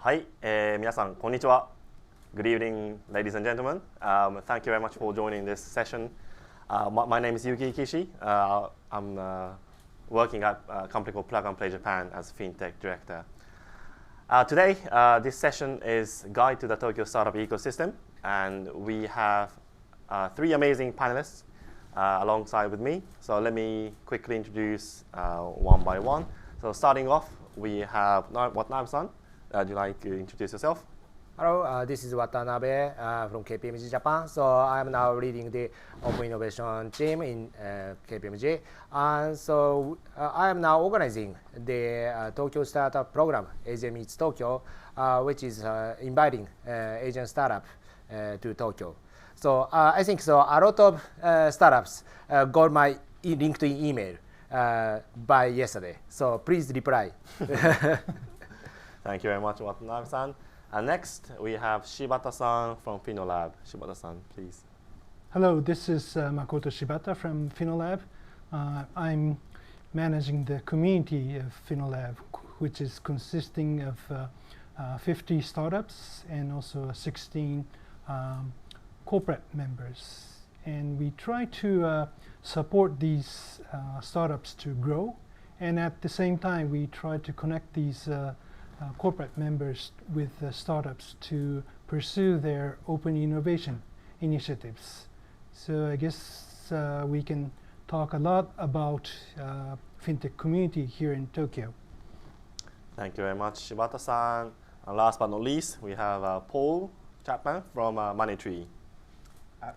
はい、皆さんこんにちは。Good evening, ladies and gentlemen. Thank you very much for joining this session. My name is Yuki Kishi. I'm working at a company called Plug and Play Japan as FinTech director. Today, this session is Guide to the Tokyo Startup Ecosystem, and we have three amazing panelists alongside with me. So let me quickly introduce one by one. So starting off, we have Watanabe-san. Would you like to introduce yourself? Hello, this is Watanabe from KPMG Japan. So I'm now leading the Open Innovation team in KPMG. And so I am now organizing the Tokyo Startup Program, Asia Meets Tokyo, which is inviting Asian startup to Tokyo. So I think so a lot of startups got my LinkedIn email by yesterday. So please reply. Thank you very much, Watanabe-san. And next, we have Shibata-san from FINOLAB. Shibata-san, please. Hello, this is Makoto Shibata from FINOLAB. I'm managing the community of FINOLAB, which is consisting of 50 startups and also 16 corporate members. And we try to support these startups to grow. And at the same time, we try to connect these corporate members with startups to pursue their open innovation initiatives. So I guess we can talk a lot about FinTech community here in Tokyo. Thank you very much, Shibata-san. And last but not least, we have Paul Chapman from Moneytree.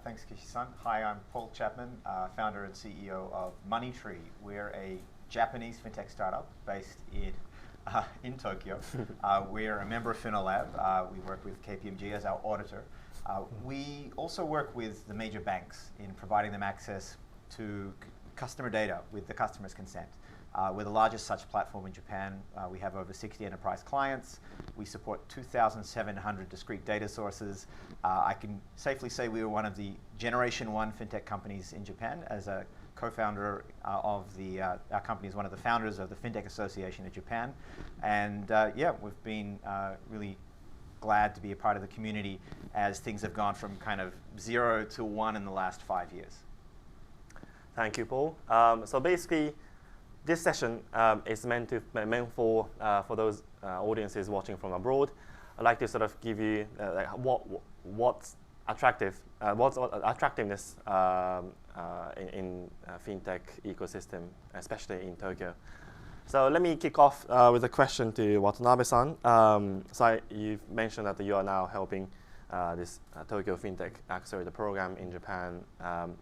Thanks, Kishi-san. Hi, I'm Paul Chapman, founder and CEO of Moneytree. We're a Japanese FinTech startup based in Tokyo. We're a member of FINOLAB. We work with KPMG as our auditor. We also work with the major banks in providing them access to customer data with the customer's consent. We're the largest such platform in Japan. We have over 60 enterprise clients. We support 2,700 discrete data sources. I can safely say we were one of the Generation 1 FinTech companies in Japan. As a co-founder of our company is one of the founders of the FinTech Association of Japan. And yeah, we've been really glad to be a part of the community as things have gone from kind of 0 to 1 in the last 5 years. Thank you, Paul. So basically, this session is meant for those audiences watching from abroad. I'd like to sort of give you what's attractiveness in FinTech ecosystem, especially in Tokyo. So let me kick off with a question to Watanabe-san. So you've mentioned that you are now helping this Tokyo FinTech Accelerator program in Japan.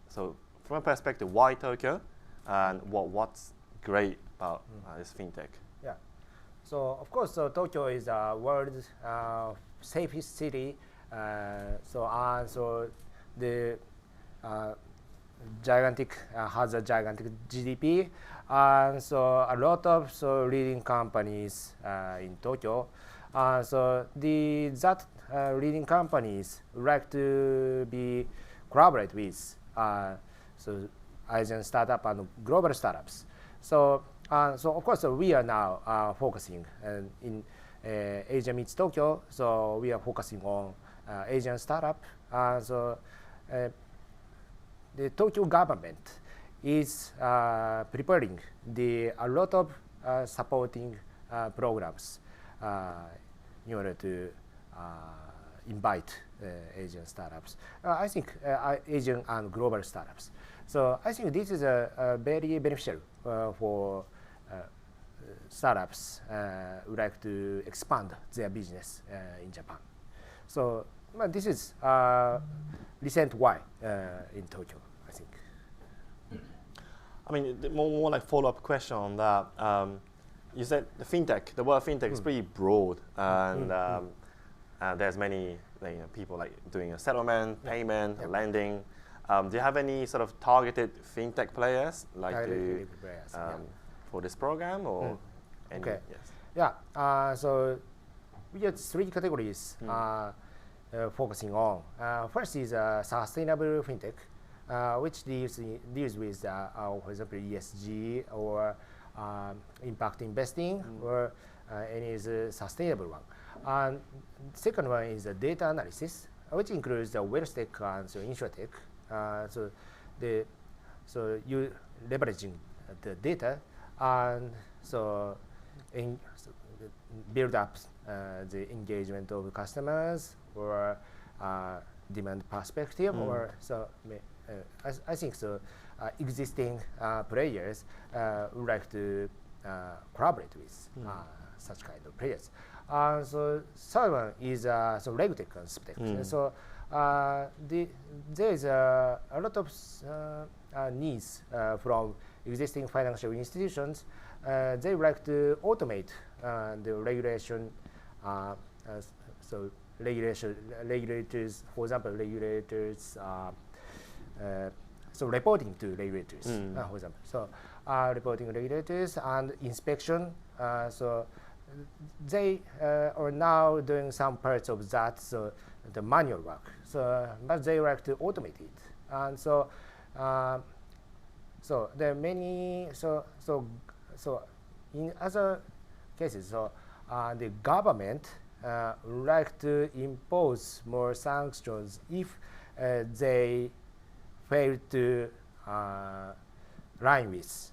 So from a perspective, why Tokyo, and what's great about this FinTech? Yeah. So of course, Tokyo is the world's safest city. So the has a gigantic GDP, and so a lot of leading companies in Tokyo. So that leading companies like to collaborate with Asian startup and global startups. So of course we are now focusing in Asia Meets Tokyo. So we are focusing on Asian startup. So the Tokyo government is preparing a lot of supporting programs in order to invite Asian startups. I think Asian and global startups. So I think this is very beneficial for startups who like to expand their business in Japan. So this is recent why in Tokyo, I think. I mean, more like follow-up question on that. You said the word FinTech is pretty broad, and there's many people like doing a settlement, payment, lending. Do you have any sort of targeted FinTech players for this program, or any? Okay. Yes. Yeah. So we have 3 categories focusing on. First is sustainable FinTech, which deals with, for example, ESG or impact investing, or and is a sustainable one. And second one is data analysis, which includes the wealth tech and so insurtech. So you leveraging the data and so build up the engagement of customers or demand perspective, or so. I think so. Existing players would like to collaborate with such kind of players. So third one is so regtech and sptech. So there is a lot of needs from existing financial institutions. They would like to automate the regulation. So regulators, for example, regulators. So reporting to regulators, for example. So reporting regulators and inspection. So they are now doing some parts of that, so the manual work. So but they like to automate it, and so so there are many. So in other cases, so the government like to impose more sanctions if they fail to line with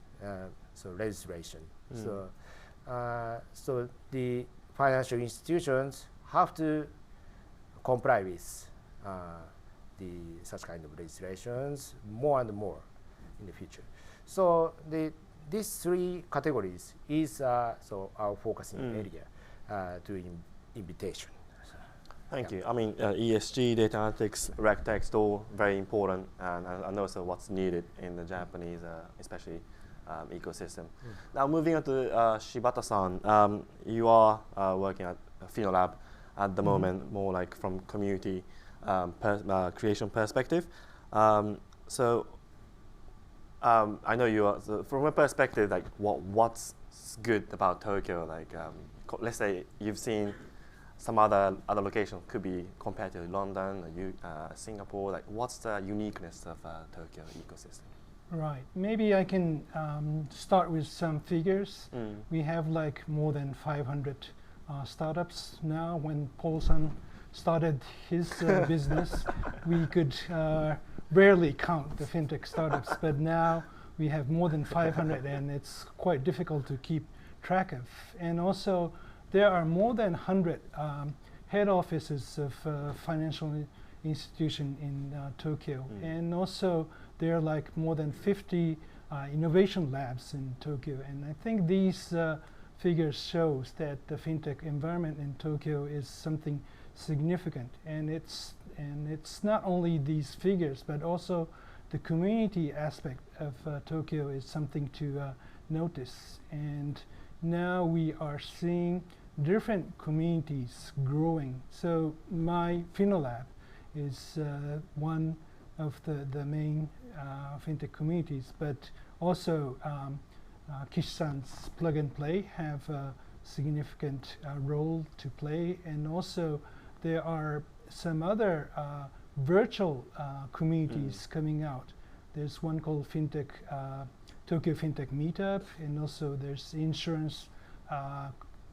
so legislation. So the financial institutions have to comply with the such kind of legislations more and more in the future. So these three categories is so our focusing area to invitation. Thank you. I mean, ESG, data analytics, regtech, all very important, and also what's needed in the Japanese, especially ecosystem. Now, moving on to Shibata-san, you are working at FINOLAB at the moment, more like from community creation perspective. So I know you are, so from a perspective, like what's good about Tokyo? Like, let's say you've seen some other location, could be compared to London or Singapore. Like, what's the uniqueness of Tokyo ecosystem? Right. Maybe I can start with some figures. We have like more than 500 startups now. When Paul-san started his business, we could barely count the fintech startups, but now we have more than 500, and it's quite difficult to keep track of. And also, there are more than 100 head offices of financial institution in Tokyo, and also there are like more than 50 innovation labs in Tokyo. And I think these figures shows that the fintech environment in Tokyo is something significant. And it's not only these figures, but also the community aspect of Tokyo is something to notice. And now we are seeing different communities growing. So my FINOLAB is one of the main fintech communities, but also Kishi-san's Plug and Play have a significant role to play, and also there are some other virtual communities coming out. There's one called FinTech, Tokyo FinTech Meetup, and also there's insurance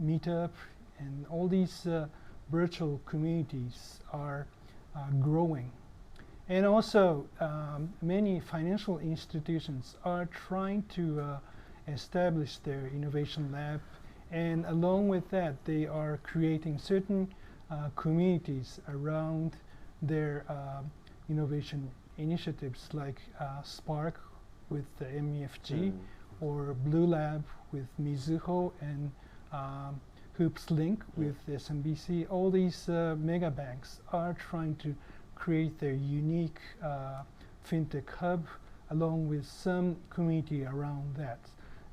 meetup, and all these virtual communities are growing. And also many financial institutions are trying to establish their innovation lab, and along with that they are creating certain communities around their innovation initiatives, like Spark with the MUFG, or Blue Lab with Mizuho, and Hoops Link with SMBC. All these mega banks are trying to create their unique fintech hub, along with some community around that.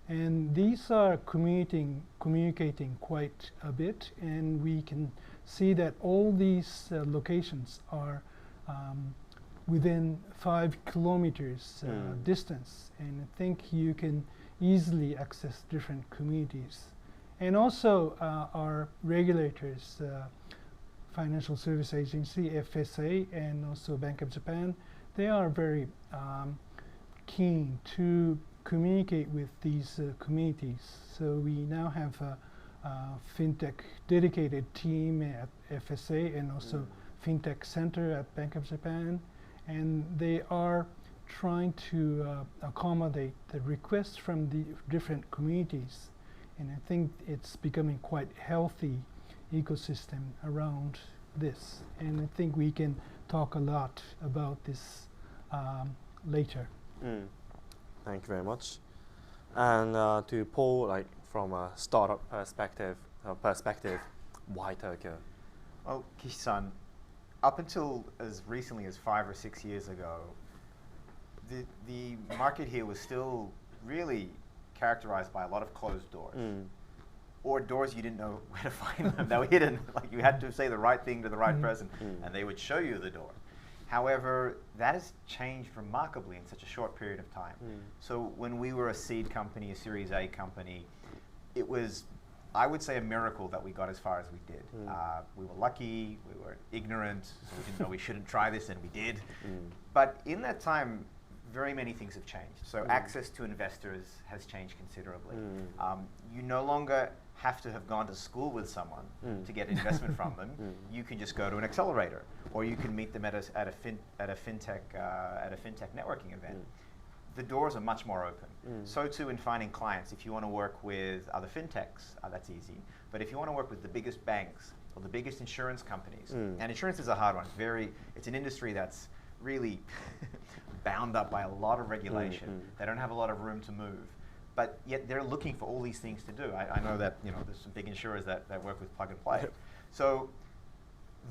And these are communicating quite a bit, and we can see that all these locations are within 5 kilometers distance, and I think you can easily access different communities. And also our regulators, Financial Service Agency, FSA, and also Bank of Japan, they are very keen to communicate with these communities. So we now have FinTech dedicated team at FSA and also FinTech Center at Bank of Japan, and they are trying to accommodate the requests from the different communities, and I think it's becoming quite healthy ecosystem around this, and I think we can talk a lot about this later. Thank you very much. And to Paul, like from a startup perspective, why Tokyo? Well, Kishi-san, up until as recently as 5 or 6 years ago, the market here was still really characterized by a lot of closed doors. Or doors you didn't know where to find them. They were hidden. Like you had to say the right thing to the right person, and they would show you the door. However, that has changed remarkably in such a short period of time. So when we were a seed company, a Series A company, it was, I would say, a miracle that we got as far as we did. We were lucky, we were ignorant, so we didn't know we shouldn't try this, and we did. But in that time, very many things have changed. So access to investors has changed considerably. You no longer have to have gone to school with someone to get investment from them. You can just go to an accelerator, or you can meet them at a FinTech networking event. The doors are much more open. So too in finding clients. If you want to work with other FinTechs, that's easy. But if you want to work with the biggest banks or the biggest insurance companies, and insurance is a hard one. It's an industry that's really bound up by a lot of regulation. They don't have a lot of room to move. But yet they're looking for all these things to do. I know that there's some big insurers that work with plug and play. So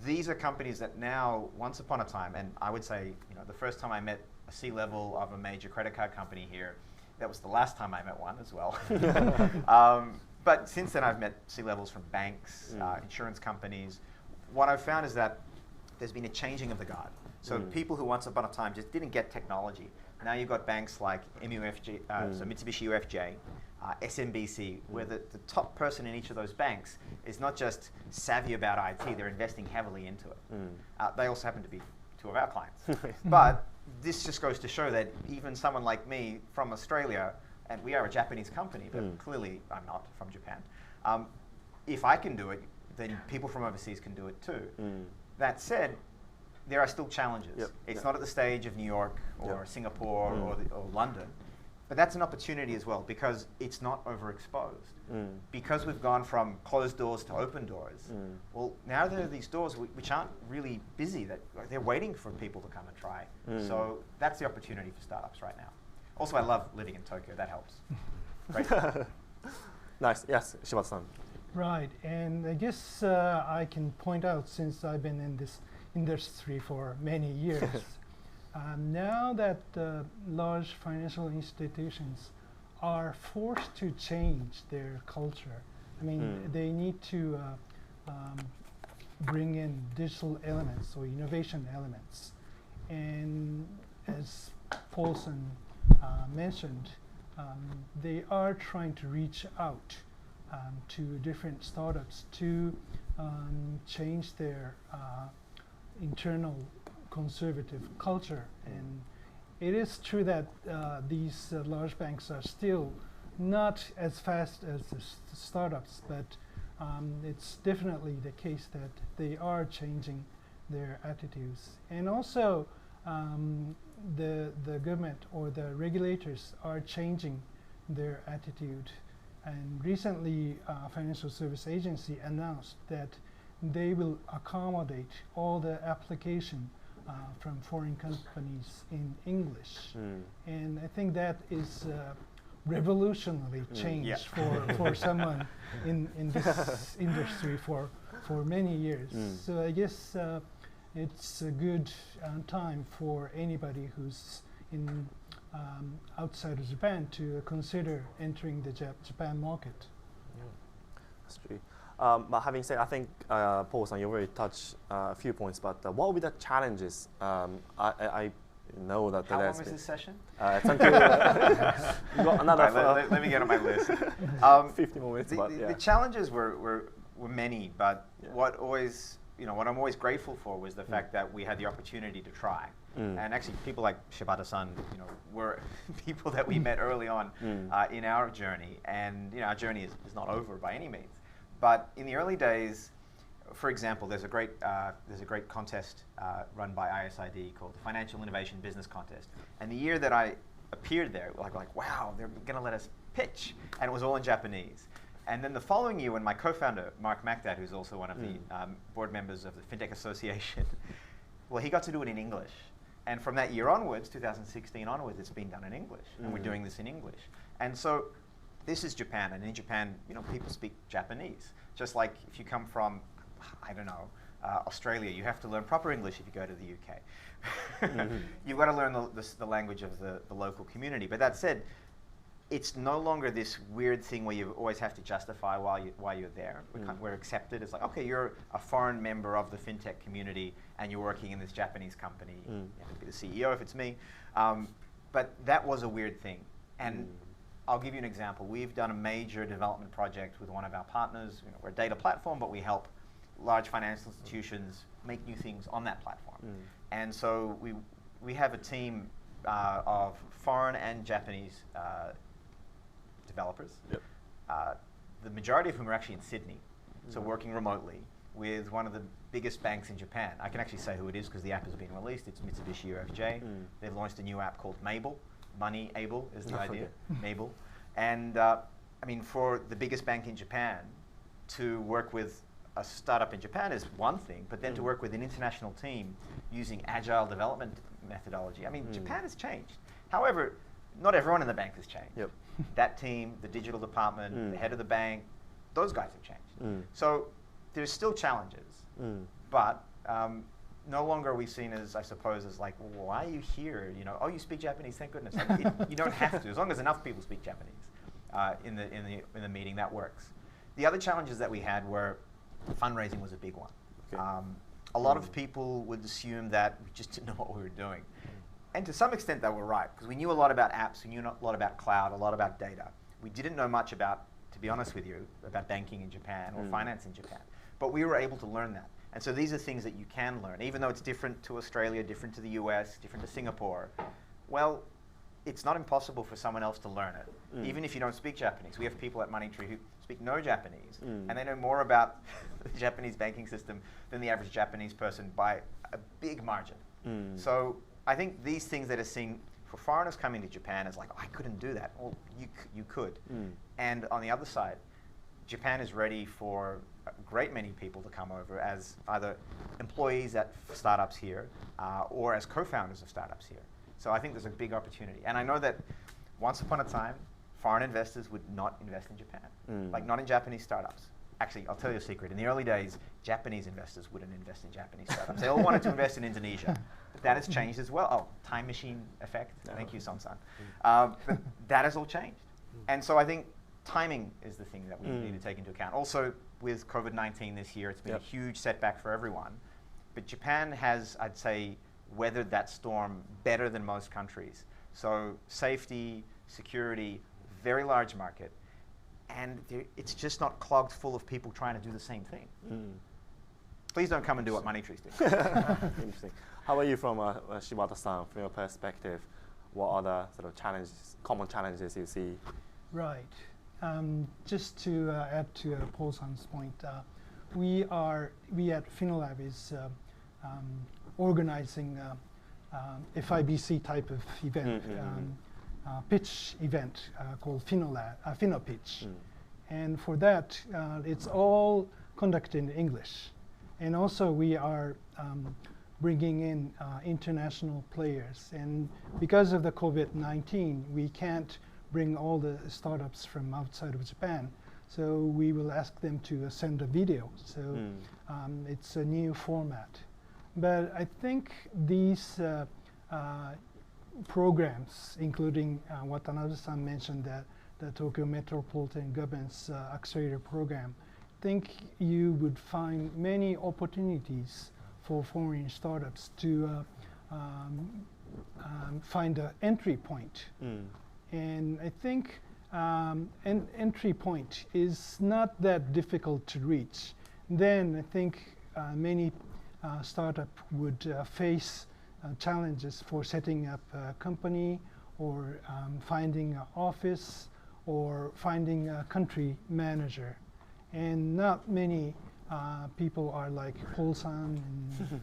these are companies that now, once upon a time, and I would say the first time I met a C-level of a major credit card company here, that was the last time I met one as well. But since then I've met C-levels from banks, insurance companies. What I've found is that there's been a changing of the guard. So people who once upon a time just didn't get technology, now you've got banks like MUFG, so Mitsubishi UFJ, SMBC, where the top person in each of those banks is not just savvy about IT, they're investing heavily into it. They also happen to be two of our clients. But this just goes to show that even someone like me from Australia, and we are a Japanese company, but clearly I'm not from Japan. If I can do it, then people from overseas can do it too. That said, there are still challenges. It's not at the stage of New York or Singapore or London, but that's an opportunity as well because it's not overexposed. Because we've gone from closed doors to open doors, well, now there are these doors which aren't really busy, that they're waiting for people to come and try. So that's the opportunity for startups right now. Also, I love living in Tokyo, that helps. Great. Nice, yes, Shibata-san. Right, and I guess I can point out, since I've been in this industry for many years, now that large financial institutions are forced to change their culture. I mean, they need to bring in digital elements or innovation elements. And as Paulson mentioned, they are trying to reach out to different startups to change their internal conservative culture. And it is true that these large banks are still not as fast as the startups, but it's definitely the case that they are changing their attitudes. And also the government or the regulators are changing their attitude. And recently, Financial Service Agency announced that they will accommodate all the application from foreign companies in English. And I think that is revolutionary change for someone in this industry for many years. So I guess it's a good time for anybody who's in outside of Japan to consider entering the Japan market. That's true. But having said, I think, Paul-san, you already touched a few points, but what will be the challenges? I know that How long is this session? It's until you got another. Right, let me get on my list. 50 more minutes. The challenges were many, but what I'm always grateful for was the fact that we had the opportunity to try. And actually, people like Shibata-san, were people that we met early on in our journey. And our journey is not over by any means. But in the early days, for example, there's a great contest run by ISID called the Financial Innovation Business Contest. And the year that I appeared there, like wow, they're going to let us pitch, and it was all in Japanese. And then the following year, when my co-founder Mark Macdad, who's also one of the board members of the FinTech Association, well, he got to do it in English. And from that year onwards, 2016 onwards, it's been done in English, and we're doing this in English. And so this is Japan, and in Japan, people speak Japanese. Just like if you come from, I don't know, Australia, you have to learn proper English if you go to the UK. You've got to learn the language of the local community. But that said, it's no longer this weird thing where you always have to justify why you're there. We're accepted. It's like, okay, you're a foreign member of the FinTech community, and you're working in this Japanese company. You have to be the CEO if it's me. But that was a weird thing. And I'll give you an example. We've done a major development project with one of our partners. We're a data platform, but we help large financial institutions make new things on that platform. And so we have a team of foreign and Japanese developers. The majority of whom are actually in Sydney, so working remotely with one of the biggest banks in Japan. I can actually say who it is because the app has been released. It's Mitsubishi UFJ. They've launched a new app called Mabel. Money Able is the idea, Mabel. And I mean, for the biggest bank in Japan to work with a startup in Japan is one thing, but then to work with an international team using agile development methodology. I mean, Japan has changed. However, not everyone in the bank has changed. That team, the digital department, the head of the bank, those guys have changed. So there's still challenges, but no longer are we seen as, I suppose, as like, well, why are you here? Oh, you speak Japanese, thank goodness. Like, you don't have to, as long as enough people speak Japanese in the meeting, that works. The other challenges that we had were fundraising was a big one. A lot of people would assume that we just didn't know what we were doing. And to some extent they were right, because we knew a lot about apps, we knew a lot about cloud, a lot about data. We didn't know much about, to be honest with you, about banking in Japan or finance in Japan. But we were able to learn that. And so these are things that you can learn, even though it's different to Australia, different to the US, different to Singapore. Well, it's not impossible for someone else to learn it, even if you don't speak Japanese. We have people at Moneytree who speak no Japanese, and they know more about the Japanese banking system than the average Japanese person by a big margin. So I think these things that are seen for foreigners coming to Japan is like, oh, I couldn't do that. Well, you could. And on the other side, Japan is ready for a great many people to come over as either employees at startups here or as co-founders of startups here. So I think there's a big opportunity. And I know that once upon a time, foreign investors would not invest in Japan, like not in Japanese startups. Actually, I'll tell you a secret. In the early days, Japanese investors wouldn't invest in Japanese startups. They all wanted to invest in Indonesia. But that has changed as well. Oh, time machine effect. Thank you, Son-san. But that has all changed. And so I think timing is the thing that we need to take into account. Also, with COVID-19 this year, it's been a huge setback for everyone. But Japan has, I'd say, weathered that storm better than most countries. So safety, security, very large market. And it's just not clogged full of people trying to do the same thing. Please don't come and do what Moneytree's doing. Interesting. How about you from Shibata-san, from your perspective? What are the sort of challenges, common challenges you see? Right. Just to add to Paul-san's point, we at FINOLAB is organizing FIBC type of event, pitch event called FINOLAB, FinoPitch. And for that, it's all conducted in English. And also we are bringing in international players. And because of the COVID-19, we can't bring all the startups from outside of Japan. So we will ask them to send a video. So it's a new format. But I think these programs, including Watanabe-san mentioned that the Tokyo Metropolitan Government's Accelerator Program, I think you would find many opportunities for foreign startups to find an entry point. And I think an entry point is not that difficult to reach. Then I think many startup would face challenges for setting up a company or finding an office or finding a country manager. and not many people are like Paul-san and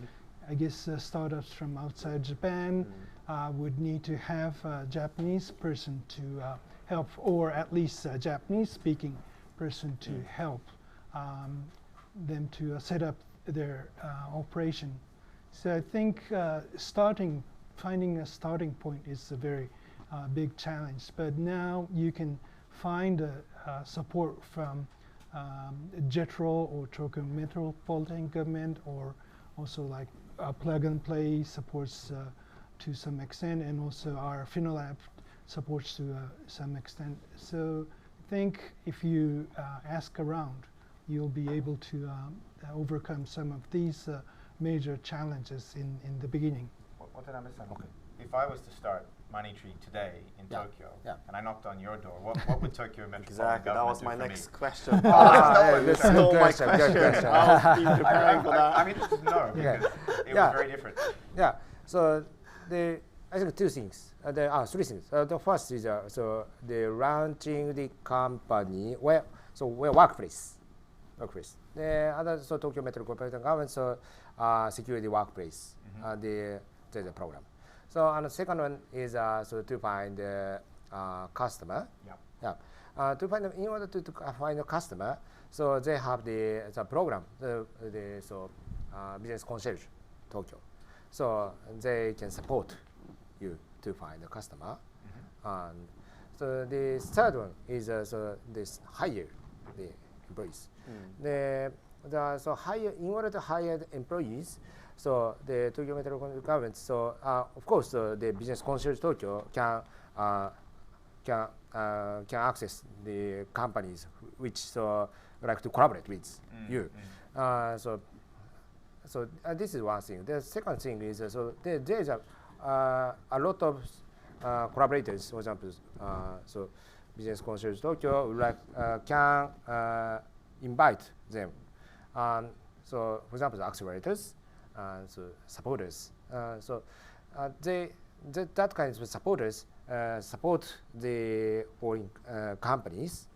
I guess startups from outside Japan would need to have a Japanese person to help, or at least a Japanese-speaking person to help them to set up their operation. So I think finding a starting point is a very big challenge. But now you can find support from JETRO or Tokyo Metropolitan Government, or also like Plug and Play supports to some extent, and also our FINOLAB supports to some extent. So I think if you ask around, you'll be able to overcome some of these major challenges in the beginning. Watanabe-san, if I was to start Moneytree today in Tokyo, and I knocked on your door, what would Tokyo Metropolitan Government That was do my for next me? question. Good Stole my question, good question. question. I was preparing for that. I'm interested to know because it was very different. Yeah. So I think two things. Three things. The first is so the launching the company where workplace. The other Tokyo Metropolitan Government security workplace. There's a program. So and the second one is to find the customer. To find in order to find a customer, so they have the program, business concierge Tokyo. So they can support you to find a customer. And so the third one is this hire the employees. In order to hire the employees, so the Tokyo Metropolitan Government, so of course the business concierge Tokyo can access the companies which like to collaborate with you. So this is one thing. The second thing is there is a lot of collaborators. For example, so business concierge Tokyo can invite them. So for example, the accelerators, supporters. That kind of supporters support the foreign companies,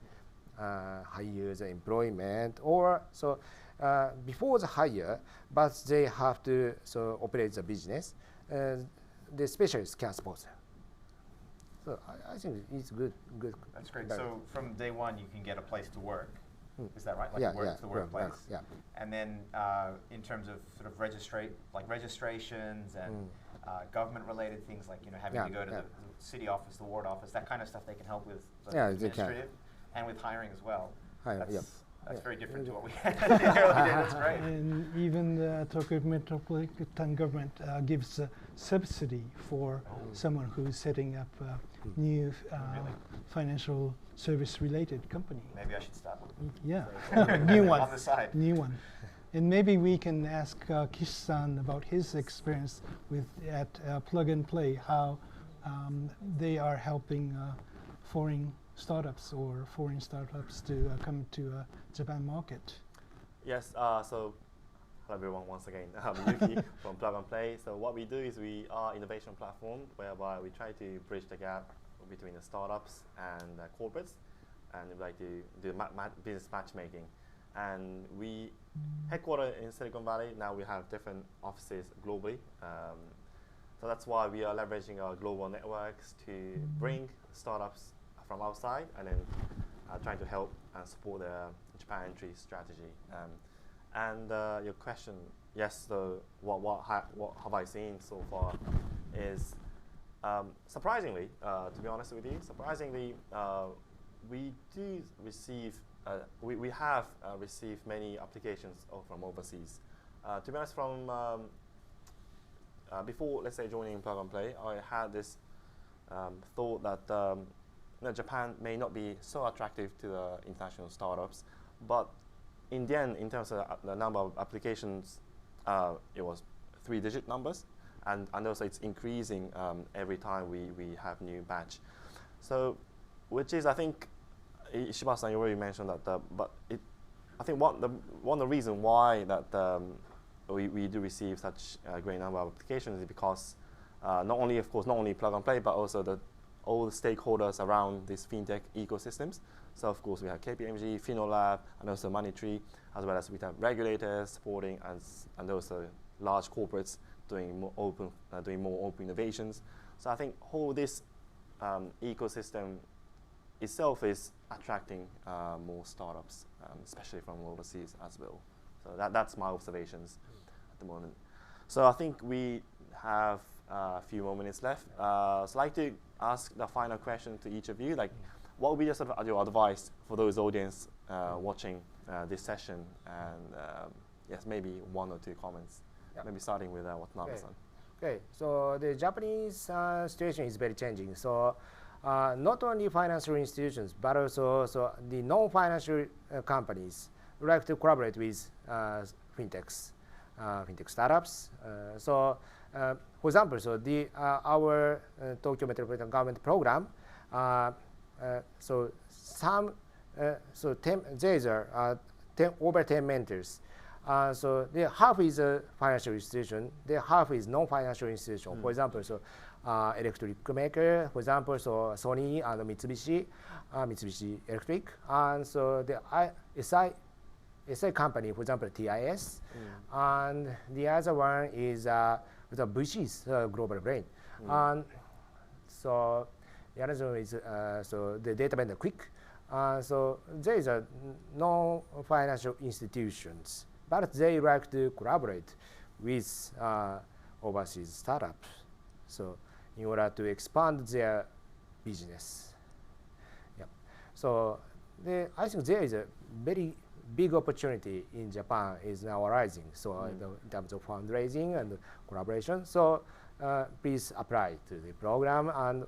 hire the employment, or before the hire, but they have to operate the business. The specialists can support them. So I think it's good. That's great. So from day one, you can get a place to work. Is that right? The workplace. Yeah. And then in terms of sort of registrations and government-related things like having to go to the city office, the ward office, that kind of stuff, they can help with administrative and with hiring as well. That's very different to what we had in the early days. That's great. And even the Tokyo Metropolitan Government gives a subsidy for someone who is setting up a new financial service-related company. Maybe I should start. Yeah, new one. On the side. New one. And maybe we can ask Kishi-san about his experience at Plug and Play, how they are helping foreign startups to come to Japan market. Yes, so hello everyone once again. I'm Yuki from Plug and Play. So what we do is we are innovation platform whereby we try to bridge the gap between the startups and corporates, and we like to do business matchmaking. And we headquartered in Silicon Valley. Now we have different offices globally. So that's why we are leveraging our global networks to bring startups from outside and then trying to help and support the Japan entry strategy. And your question, yes, so what have I seen so far is surprisingly, to be honest with you, we do receive, we have received many applications from overseas. To be honest, from before, let's say, joining Plug and Play, I had this thought that Japan may not be so attractive to the international startups, but in the end, in terms of the number of applications, it was 3-digit numbers, and also it's increasing every time we have new batch. So, which is, I think, Shibata-san, you already mentioned that, but I think one of the reasons why that we do receive such a great number of applications is because not only Plug and Play, but also the all the stakeholders around these fintech ecosystems. So of course we have KPMG, FINOLAB, and also Moneytree, as well as we have regulators supporting and also large corporates doing more open innovations. So I think whole this ecosystem itself is attracting more startups, especially from overseas as well. So that's my observations at the moment. So I think we have a few more minutes left. So I'd like to ask the final question to each of you. Like, what would be your advice for those audience watching this session? And yes, maybe one or two comments. Yeah. Maybe starting with Watanabe-san. Okay, so the Japanese situation is very changing. So not only financial institutions, but also the non-financial companies would like to collaborate with fintechs, fintech startups. For example, our Tokyo Metropolitan Government program. There are over 10 mentors. So the half is a financial institution, the half is non-financial institution. For example, electric maker, for example, Sony and Mitsubishi Electric, and so the SI company, for example, TIS, and the other one is the VC's global brain, and so the other one is the data vendor Quick. So there is a non-financial institutions, but they like to collaborate with overseas startups, so in order to expand their business. Yeah. So I think there is a very big opportunity in Japan is now arising. So in terms of fundraising and collaboration. So please apply to the program, and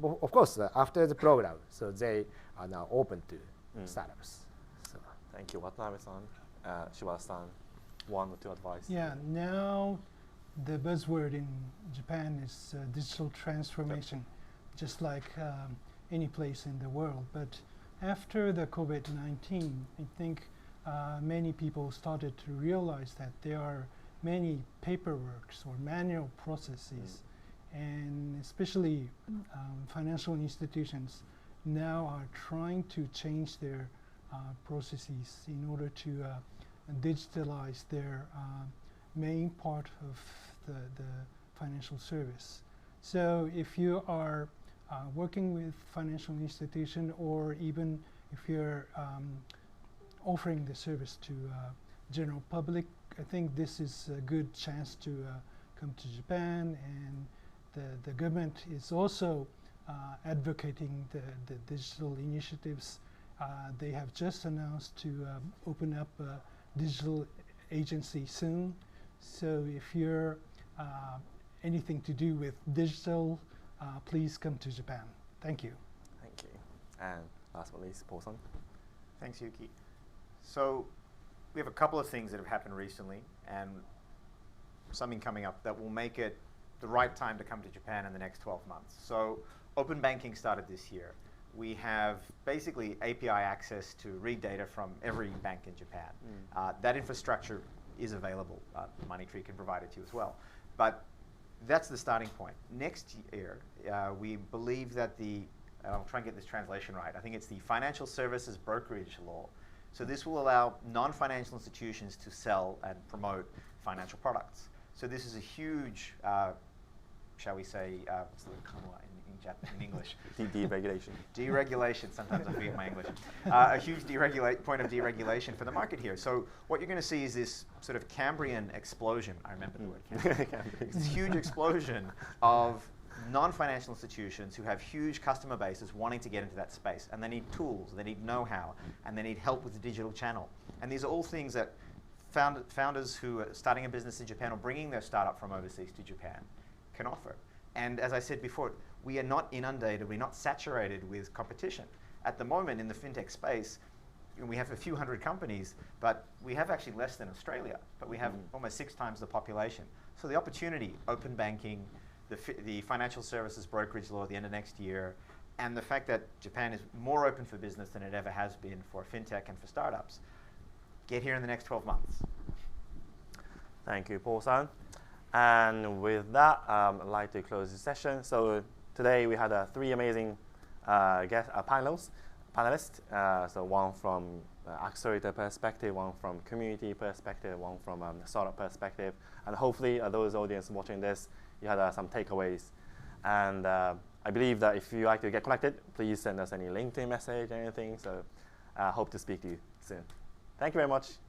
of course after the program, so they are now open to startups. So. Thank you, Watanabe-san. Shibata-san, one or two advice. Yeah, now the buzzword in Japan is digital transformation, just like any place in the world. But after the COVID-19, I think many people started to realize that there are many paperworks or manual processes, and especially financial institutions now are trying to change their processes in order to digitalize their main part of the financial service. So if you are working with financial institution, or even if you're offering the service to general public, I think this is a good chance to come to Japan, and the government is also advocating the digital initiatives. They have just announced to open up a digital agency soon. So if you're anything to do with digital, please come to Japan. Thank you. Thank you. And last but not least, Paul-san. Thanks, Yuki. So we have a couple of things that have happened recently, and something coming up that will make it the right time to come to Japan in the next 12 months. So open banking started this year. We have basically API access to read data from every bank in Japan. That infrastructure is available. Moneytree can provide it to you as well. But that's the starting point. Next year, we believe that I'll try and get this translation right. I think it's the Financial Services Brokerage Law. So this will allow non-financial institutions to sell and promote financial products. So this is a huge, shall we say, what's the word in English? Deregulation. Deregulation. Sometimes I forget my English. A huge point of deregulation for the market here. So what you're going to see is this sort of Cambrian explosion. I remember the word Cambrian. This huge explosion of non-financial institutions who have huge customer bases wanting to get into that space, and they need tools, they need know-how, and they need help with the digital channel. And these are all things that founders who are starting a business in Japan or bringing their startup from overseas to Japan can offer. And as I said before, we are not inundated, we're not saturated with competition. At the moment in the fintech space, we have a few hundred companies, but we have actually less than Australia, but we have almost 6 times the population. So the opportunity, open banking, the Financial Services Brokerage Law at the end of next year, and the fact that Japan is more open for business than it ever has been for fintech and for startups, get here in the next 12 months. Thank you, Paul-san. And with that, I'd like to close the session. So today we had three amazing panelists. So one from accelerator perspective, one from community perspective, one from startup perspective. And hopefully those audience watching this, you had some takeaways. And I believe that if you like to get connected, please send us any LinkedIn message, anything. So hope to speak to you soon. Thank you very much.